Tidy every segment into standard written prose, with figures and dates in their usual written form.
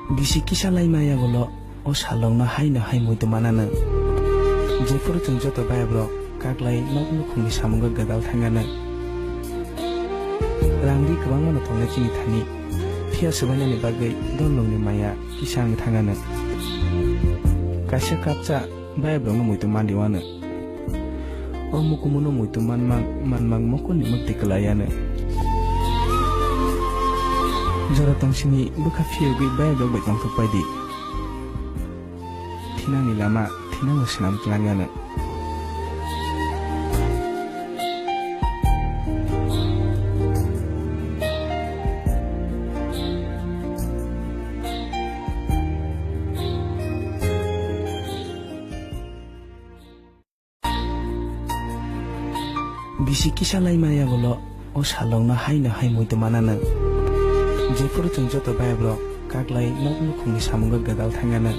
Bisi kisalai maya golo o salong na hai na hai muitu manana. Jepur chung joto baya bro kaglai nok nukhungni samunga gadal thangana. Rangdi kwbang mano thongna chini thani. Phia sabanani bagai donlongni maya kisang thangana. Kaisa kapcha baya bro no muitu mandiwana. O mukumuno muitu manmang mokoni mukti kelayana. Jora tongsini buka fiyogi baya bro bai tongthok paidi. Thinangni lama thinang senam kelangana. Bisi kisalai maya golo o salong na hai muitu manana. Jepur chung joto baya bro kaglai nok nukhungni samunga gadal thangana.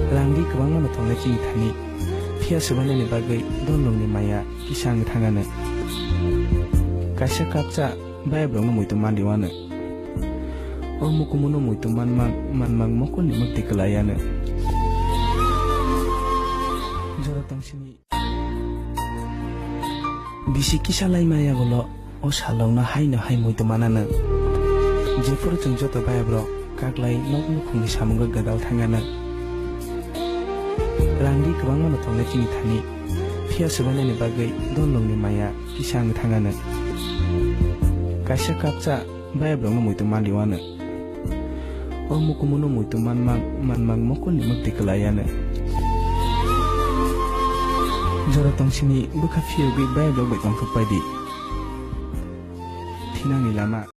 Rangdi kwbang mano thongna chini thani. Phia sabanani bagai donlongni maya kisang thangana. Kaisa kapcha baya bro no muitu mandiwana. O mukumuno muitu manmang mokoni mukti kelayana. Jora tongsini Bisi kisalai maya golo o salong na hai muitu manana. Jepur chung joto baya bro kaglai nok nukhungni samunga gadal thangana. Rangdi kwbang mano thongna chini thani. Phia sabanani bagai donlongni maya kisang thangana. Kaisa kapcha baya bro no muitu mandiwana. O mukumuno muitu manmang mokoni mukti kelayana. Jora tongsini buka fiyogi baya bro bai tongthok paidi. Thinangni lama